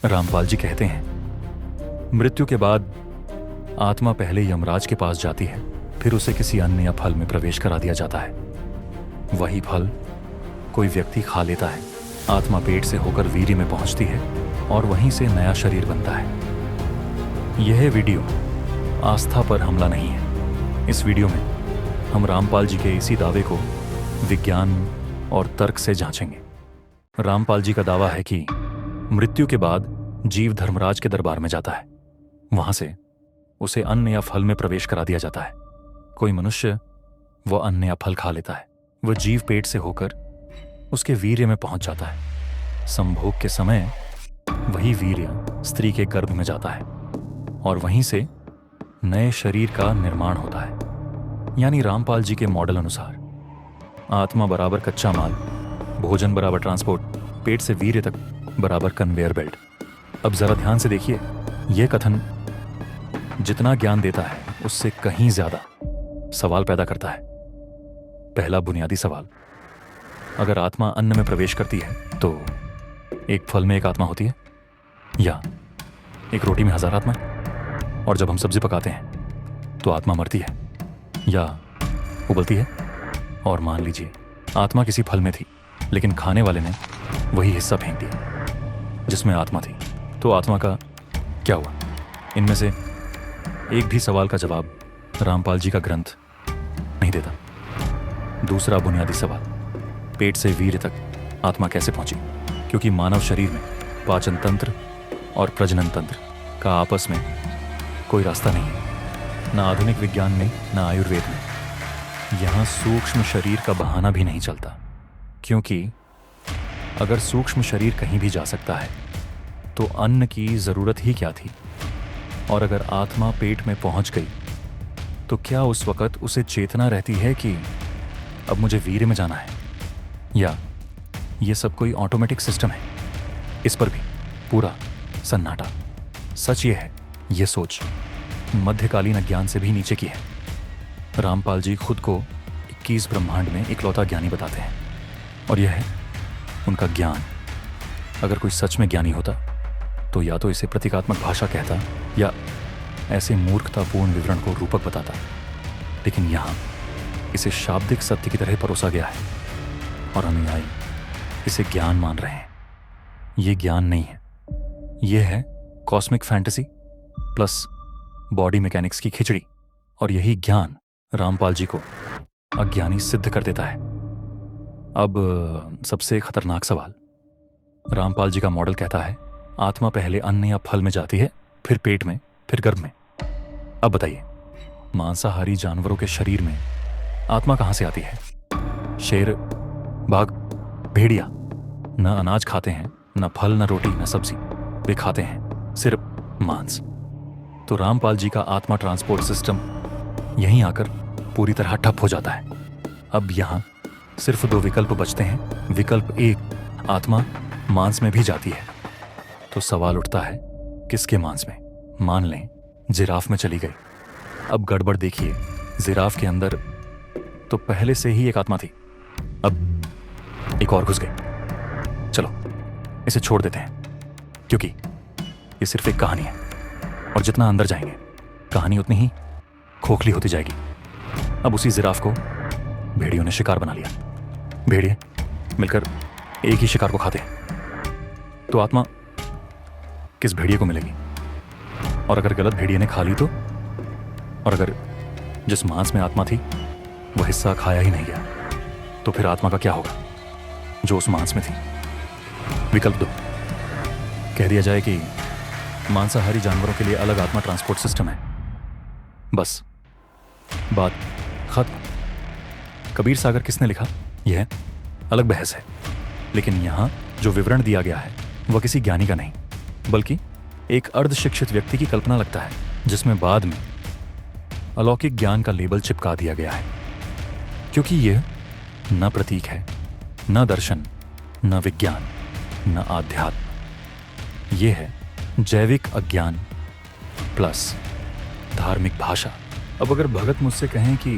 रामपाल जी कहते हैं, मृत्यु के बाद आत्मा पहले यमराज के पास जाती है, फिर उसे किसी अन्न या फल में प्रवेश करा दिया जाता है। वही फल कोई व्यक्ति खा लेता है, आत्मा पेट से होकर वीर्य में पहुंचती है और वहीं से नया शरीर बनता है। यह वीडियो आस्था पर हमला नहीं है। इस वीडियो में हम रामपाल जी के इसी दावे को विज्ञान और तर्क से जांचेंगे। रामपाल जी का दावा है कि मृत्यु के बाद जीव धर्मराज के दरबार में जाता है, वहां से उसे अन्न या फल में प्रवेश करा दिया जाता है। कोई मनुष्य वह अन्न या फल खा लेता है, वह जीव पेट से होकर उसके वीर्य में पहुंच जाता है। संभोग के समय वही वीर्य स्त्री के गर्भ में जाता है और वहीं से नए शरीर का निर्माण होता है। यानी रामपाल जी के मॉडल अनुसार आत्मा बराबर कच्चा माल, भोजन बराबर ट्रांसपोर्ट, पेट से वीर्य तक बराबर कन्वेयर बेल्ट। अब जरा ध्यान से देखिए, यह कथन जितना ज्ञान देता है उससे कहीं ज्यादा सवाल पैदा करता है। पहला बुनियादी सवाल, अगर आत्मा अन्न में प्रवेश करती है तो एक फल में एक आत्मा होती है या एक रोटी में 1000 आत्मा? और जब हम सब्जी पकाते हैं तो आत्मा मरती है या उबलती है? और मान लीजिए आत्मा किसी फल में थी, लेकिन खाने वाले ने वही हिस्सा फेंक दिया जिसमें आत्मा थी, तो आत्मा का क्या हुआ? इनमें से एक भी सवाल का जवाब रामपाल जी का ग्रंथ नहीं देता। दूसरा बुनियादी सवाल, पेट से वीर्य तक आत्मा कैसे पहुंची? क्योंकि मानव शरीर में पाचन तंत्र और प्रजनन तंत्र का आपस में कोई रास्ता नहीं है, ना आधुनिक विज्ञान में ना आयुर्वेद में। यहाँ सूक्ष्म शरीर का बहाना भी नहीं चलता, क्योंकि अगर सूक्ष्म शरीर कहीं भी जा सकता है तो अन्न की जरूरत ही क्या थी? और अगर आत्मा पेट में पहुंच गई तो क्या उस वक्त उसे चेतना रहती है कि अब मुझे वीर्य में जाना है? या ये सब कोई ऑटोमेटिक सिस्टम है? इस पर भी पूरा सन्नाटा। सच ये है, ये सोच मध्यकालीन अज्ञान से भी नीचे की है। रामपाल जी खुद को 21 ब्रह्मांड में इकलौता ज्ञानी बताते हैं, और यह है उनका ज्ञान। अगर कोई सच में ज्ञानी होता तो या तो इसे प्रतीकात्मक भाषा कहता या ऐसे मूर्खतापूर्ण विवरण को रूपक बताता, लेकिन यहाँ इसे शाब्दिक सत्य की तरह परोसा गया है और अनुयायी इसे ज्ञान मान रहे हैं। ये ज्ञान नहीं है, ये है cosmic fantasy plus body mechanics की खिचड़ी। और यही ज्ञान रामपाल जी को अज्ञानी सिद्ध कर देता है। अब सबसे खतरनाक सवाल, रामपाल जी का मॉडल कहता है आत्मा पहले अन्न या फल में जाती है, फिर पेट में, फिर गर्भ में। अब बताइए, मांसाहारी जानवरों के शरीर में आत्मा कहां से आती है? शेर, बाघ, भेड़िया न अनाज खाते हैं, न फल, न रोटी, न सब्जी। वे खाते हैं सिर्फ मांस। तो रामपाल जी का आत्मा ट्रांसपोर्ट सिस्टम यहीं आकर पूरी तरह ठप हो जाता है। अब यहां सिर्फ 2 विकल्प बचते हैं। विकल्प 1, आत्मा मांस में भी जाती है। तो सवाल उठता है, किसके मांस में? मान लें जिराफ में चली गई। अब गड़बड़ देखिए, जिराफ के अंदर तो पहले से ही एक आत्मा थी, अब एक और घुस गई। चलो इसे छोड़ देते हैं, क्योंकि ये सिर्फ एक कहानी है और जितना अंदर जाएंगे कहानी उतनी ही खोखली होती जाएगी। अब उसी जिराफ को भेड़ियों ने शिकार बना लिया। भेड़िए मिलकर एक ही शिकार को खाते हैं, तो आत्मा किस भेड़िए को मिलेगी? और अगर गलत भेड़िए ने खा ली तो? और अगर जिस मांस में आत्मा थी वह हिस्सा खाया ही नहीं गया, तो फिर आत्मा का क्या होगा जो उस मांस में थी? विकल्प 2, कह दिया जाए कि मांसाहारी जानवरों के लिए अलग आत्मा ट्रांसपोर्ट सिस्टम है, बस बात खत्म। कबीर सागर किसने लिखा, यह अलग बहस है, लेकिन यहां जो विवरण दिया गया है वह किसी ज्ञानी का नहीं, बल्कि एक अर्धशिक्षित व्यक्ति की कल्पना लगता है, जिसमें बाद में अलौकिक ज्ञान का लेबल चिपका दिया गया है। क्योंकि यह न प्रतीक है, न दर्शन, न विज्ञान, न आध्यात्म। यह है जैविक अज्ञान प्लस धार्मिक भाषा। अब अगर भगत मुझसे कहें कि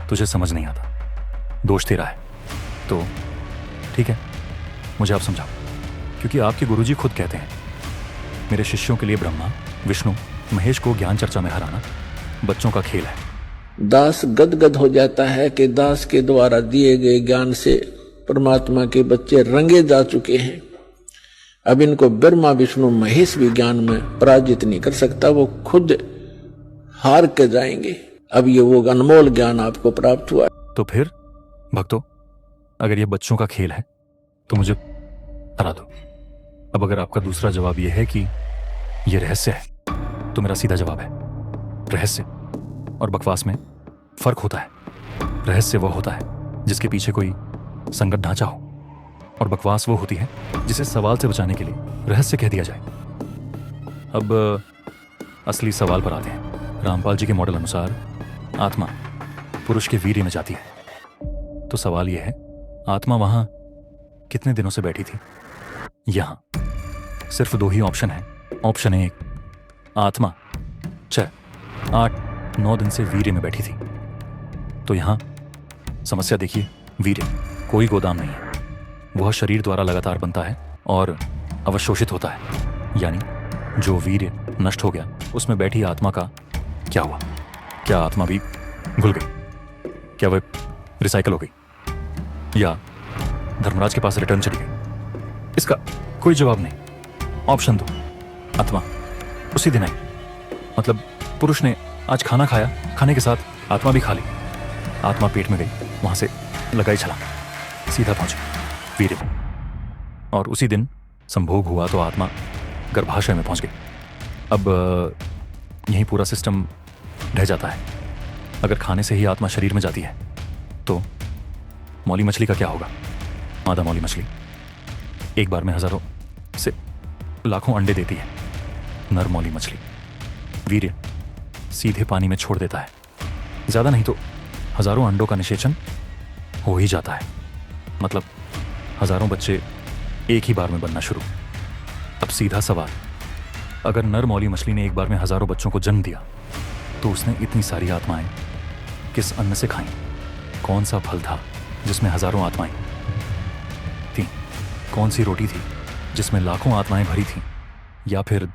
तुझे समझ नहीं आता, दोष तेरा है, तो ठीक है, मुझे आप समझाओ। क्योंकि आपके गुरुजी खुद कहते हैं, मेरे शिष्यों के लिए ब्रह्मा, विष्णु, महेश को ज्ञान चर्चा में हराना बच्चों का खेल है। दास गदगद हो जाता है कि दास के द्वारा दिए गए ज्ञान से परमात्मा के बच्चे रंगे जा चुके हैं। अब इनको ब्रह्मा, विष्णु, महेश भी ज्ञान में पराजित नहीं कर सकता, वो खुद हार के जाएंगे। अब ये वो अनमोल ज्ञान आपको प्राप्त हुआ। तो फिर भक्तों, अगर ये बच्चों का खेल है तो मुझे हरा दो। अब अगर आपका दूसरा जवाब यह है कि यह रहस्य है, तो मेरा सीधा जवाब है, रहस्य और बकवास में फर्क होता है। रहस्य वो होता है जिसके पीछे कोई संगत ढांचा हो, और बकवास वो होती है जिसे सवाल से बचाने के लिए रहस्य कह दिया जाए। अब असली सवाल पर आते हैं। रामपाल जी के मॉडल अनुसार आत्मा पुरुष के वीर्य में जाती है। तो सवाल यह है, आत्मा वहां कितने दिनों से बैठी थी? यहां सिर्फ 2 ही ऑप्शन है। ऑप्शन 1, आत्मा 6, 8, 9 दिन से वीर्य में बैठी थी। तो यहां समस्या देखिए, वीर्य कोई गोदाम नहीं है, वह शरीर द्वारा लगातार बनता है और अवशोषित होता है। यानी जो वीर्य नष्ट हो गया, उसमें बैठी आत्मा का क्या हुआ? क्या आत्मा भी घुल गई? क्या वह रिसाइकल हो गई, या धर्मराज के पास रिटर्न चली गई? इसका कोई जवाब नहीं। ऑप्शन 2, आत्मा उसी दिन आई, मतलब पुरुष ने आज खाना खाया, खाने के साथ आत्मा भी खा ली। आत्मा पेट में गई, वहां से लगाई छलांग, सीधा पहुंची वीर्य में, और उसी दिन संभोग हुआ तो आत्मा गर्भाशय में पहुंच गई। अब यही पूरा सिस्टम ढह जाता है। अगर खाने से ही आत्मा शरीर में जाती है तो मौली मछली का क्या होगा? मादा मौली मछली एक बार में हजारों से लाखों अंडे देती है। नर मौली मछली वीर्य सीधे पानी में छोड़ देता है, ज्यादा नहीं तो हजारों अंडों का निषेचन हो ही जाता है। मतलब हजारों बच्चे एक ही बार में बनना शुरू। अब सीधा सवाल, अगर नर मौली मछली ने एक बार में हजारों बच्चों को जन्म दिया तो उसने इतनी सारी आत्माएं किस अन्न से खाईं? कौन सा फल था जिसमें हजारों आत्माएं थीं? कौन सी रोटी थी जिसमें लाखों आत्माएं भरी थीं? या फिर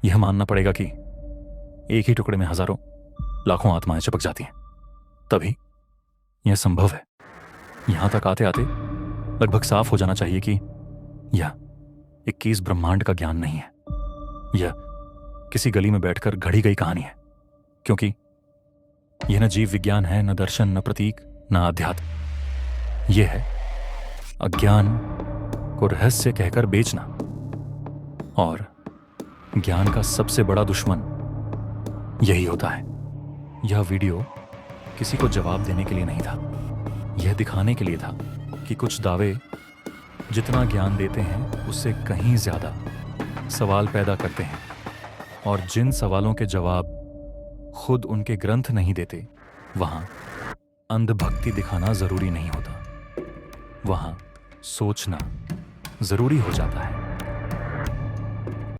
यह मानना पड़ेगा कि एक ही टुकड़े में हजारों लाखों आत्माएं चिपक जाती हैं, तभी यह संभव है। यहां तक आते आते लगभग साफ हो जाना चाहिए कि यह 21 ब्रह्मांड का ज्ञान नहीं है, यह किसी गली में बैठकर घड़ी गई कहानी है। क्योंकि यह न जीव विज्ञान है, न दर्शन, न प्रतीक, न अध्यात्म। यह है अज्ञान को रहस्य कहकर बेचना। और ज्ञान का सबसे बड़ा दुश्मन यही होता है। यह वीडियो किसी को जवाब देने के लिए नहीं था, यह दिखाने के लिए था कि कुछ दावे जितना ज्ञान देते हैं उससे कहीं ज्यादा सवाल पैदा करते हैं, और जिन सवालों के जवाब खुद उनके ग्रंथ नहीं देते, वहां अंधभक्ति दिखाना जरूरी नहीं होता, वहां सोचना जरूरी हो जाता है।